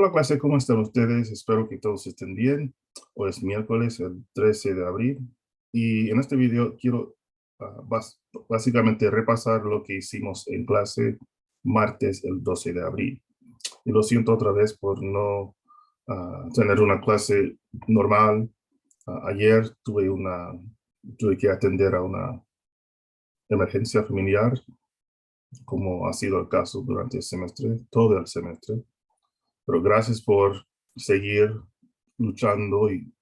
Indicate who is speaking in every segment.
Speaker 1: Hola clase, ¿cómo están ustedes? Espero que todos estén bien. Hoy es miércoles, el 13 de abril. Y en este video quiero básicamente repasar lo que hicimos en clase martes, el 12 de abril. Y lo siento otra vez por no tener una clase normal. Ayer tuve que atender a una emergencia familiar, como ha sido el caso durante el semestre, todo el semestre. Pero gracias por seguir luchando y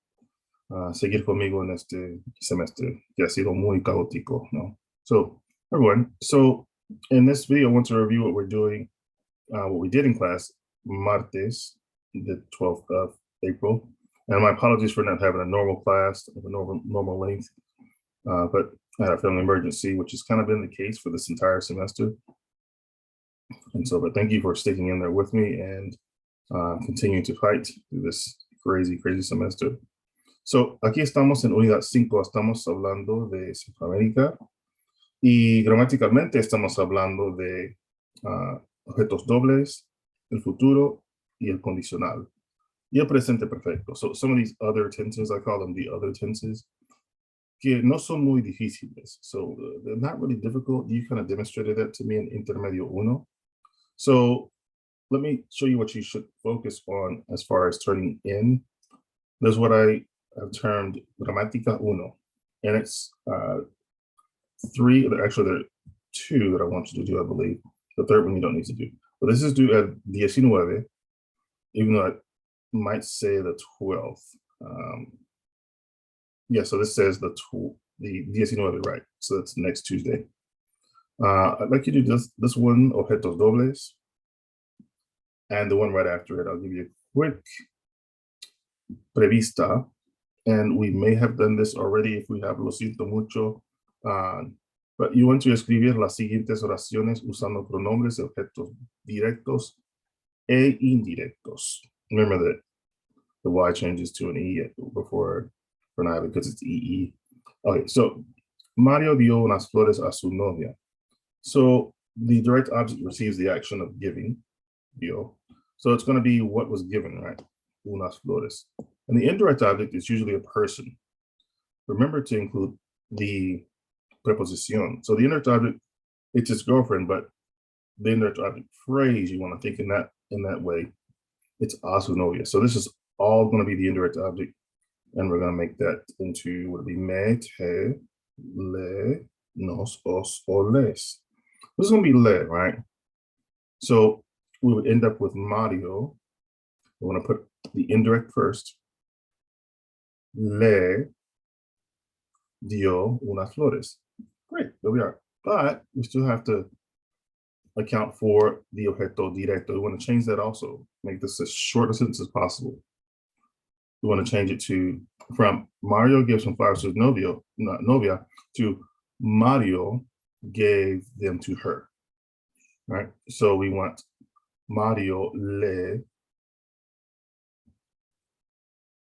Speaker 1: seguir conmigo en este semestre, que ha sido muy caótico, ¿no? So, everyone, in this video, I want to review what we're doing, what we did in class martes, the 12th of April. And my apologies for not having a normal class of a normal length, but I had a family emergency, which has kind of been the case for this entire semester. And so, but thank you for sticking in there with me and continuing to fight through this crazy semester. So, aquí estamos en unidad 5, estamos hablando de Centroamérica y gramaticalmente estamos hablando de objetos dobles, el futuro y el condicional. Y el presente perfecto. So, some of these other tenses, I call them the other tenses, que no son muy difíciles. So, they're not really difficult. You kind of demonstrated that to me in Intermedio 1. So, let me show you what you should focus on as far as turning in. There's what I have termed Gramática Uno, and it's three, actually there are two that I want you to do, I believe. The third one you don't need to do. But this is due at 19, even though it might say the 12th. Yeah, so this says the 19, right? So that's next Tuesday. I'd like you to do this one, objetos dobles, and the one right after it. I'll give you a quick prevista, and we may have done this already if we have lo siento mucho, but you want to escribir las siguientes oraciones usando pronombres de objetos directos e indirectos. Remember that the Y changes to an E before for now because it's EE. Okay, so Mario dio unas flores a su novia. So the direct object receives the action of giving, dio. So it's going to be what was given, right? Unas flores. And the indirect object is usually a person. Remember to include the preposición. So the indirect object, it's his girlfriend, but the indirect object phrase, you want to think in that way, it's a su novia. So this is all going to be the indirect object, and we're going to make that into what would be me, te, le, nos, os, o les. This is going to be le, right? So we would end up with Mario. We want to put the indirect first. Le dio unas flores. Great, there we are. But we still have to account for the objeto directo. We want to change that also. Make this as short a sentence as possible. We want to change it from Mario gives some flowers to his novia to Mario gave them to her. Right? So we want Mario le,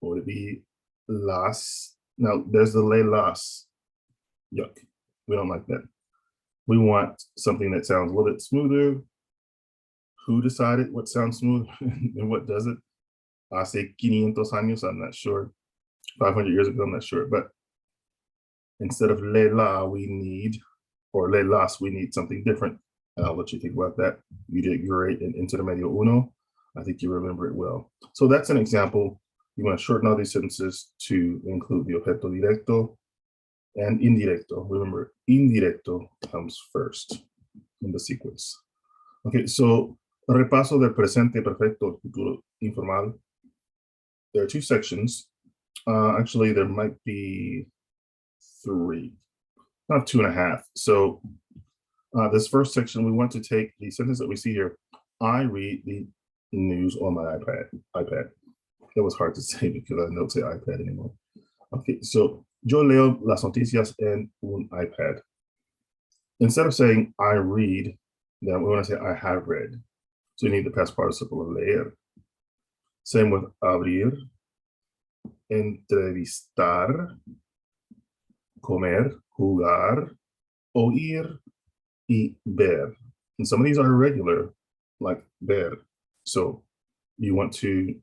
Speaker 1: would it be las? Now there's the le las. Yuck. We don't like that. We want something that sounds a little bit smoother. Who decided what sounds smooth and what doesn't? Hace 500 años, I'm not sure. 500 years ago, I'm not sure. But instead of le la, we need, or le las, we need something different. And I'll let you think about that. You did great in Intermedio Uno. I think you remember it well. So that's an example. You want to shorten all these sentences to include the objeto directo and indirecto. Remember, indirecto comes first in the sequence. Okay, so repaso del presente perfecto, futuro informal. There are two sections. Actually, there might be three, not 2.5. So this first section, we want to take the sentence that we see here. I read the news on my iPad. That was hard to say because I don't say iPad anymore. Okay, so yo leo las noticias en un iPad. Instead of saying I read, then we want to say I have read. So you need the past participle of leer. Same with abrir, entrevistar, comer, jugar, oír, y ver. And some of these are irregular, like ver. So you want to,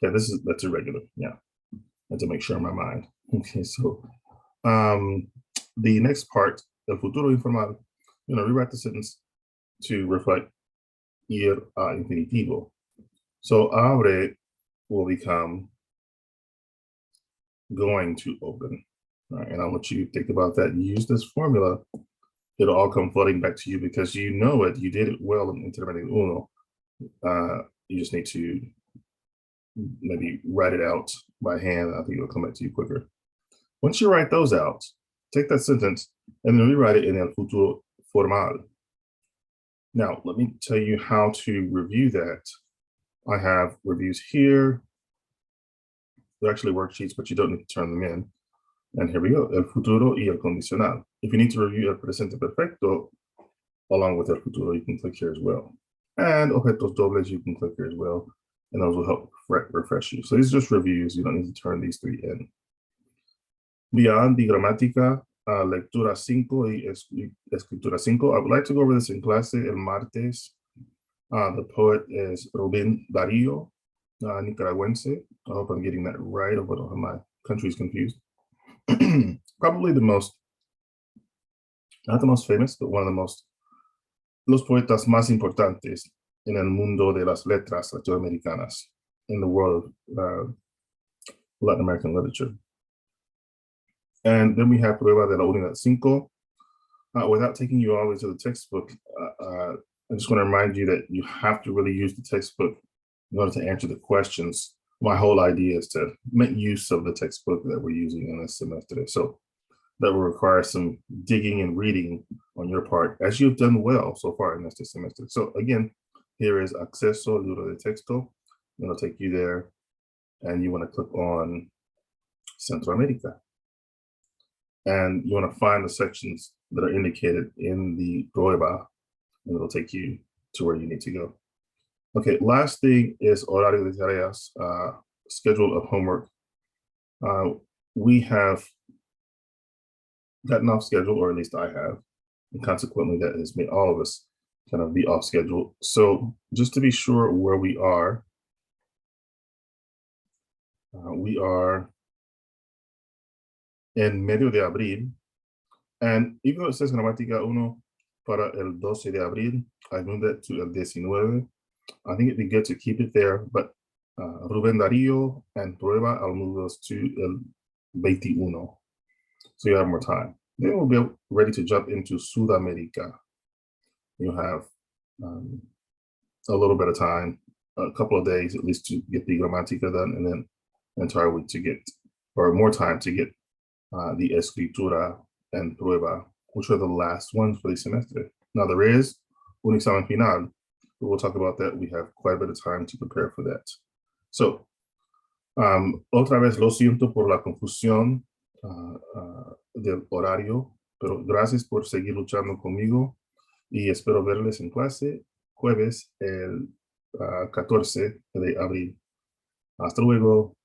Speaker 1: yeah, that's irregular. Yeah, I have to make sure in my mind. Okay, so the next part, el futuro informal, rewrite the sentence to reflect ir a infinitivo. So abre will become going to open. Right? And I want you to think about that. Use this formula. It'll all come flooding back to you because you know it. You did it well in Intermedio Uno. You just need to maybe write it out by hand. I think it'll come back to you quicker. Once you write those out, take that sentence and then rewrite it in el futuro formal. Now, let me tell you how to review that. I have reviews here. They're actually worksheets, but you don't need to turn them in. And here we go, el futuro y el condicional. If you need to review el presente perfecto, along with el futuro, you can click here as well. And objetos dobles, you can click here as well. And those will help refresh you. So these are just reviews. You don't need to turn these three in. Beyond the gramática, lectura 5 y escritura 5. I would like to go over this in clase el martes. The poet is Rubén Darío, Nicaragüense. I hope I'm getting that right. I don't have my countries confused. Probably the most, not the most famous, but one of the most, los poetas más importantes en el mundo de las letras latinoamericanas, in the world of Latin American literature. And then we have Prueba de la Unidad 5. Without taking you all the way to the textbook, I just want to remind you that you have to really use the textbook in order to answer the questions. My whole idea is to make use of the textbook that we're using in this semester. So that will require some digging and reading on your part, as you've done well so far in this semester. So again, here is Acceso Libro de Texto. It'll take you there, and you want to click on Centroamérica. And you want to find the sections that are indicated in the prueba, and it'll take you to where you need to go. Okay, last thing is horario de tareas, schedule of homework. We have gotten off schedule, or at least I have, and consequently that has made all of us kind of be off schedule. So just to be sure where we are en medio de abril, and even though it says gramática 1 para el 12 de abril, I moved that to el 19. I think it'd be good to keep it there, but Rubén Darío and Prueba, I'll move those to el 21. So you have more time. Then we'll be ready to jump into Sudamérica. You'll have a little bit of time, a couple of days at least, to get the gramática done, and then an entire week to get, or more time to get the escritura and prueba, which are the last ones for the semester. Now there is un examen final, but we'll talk about that. We have quite a bit of time to prepare for that. So, otra vez lo siento por la confusión del horario, pero gracias por seguir luchando conmigo y espero verles en clase jueves el 14 de abril. Hasta luego.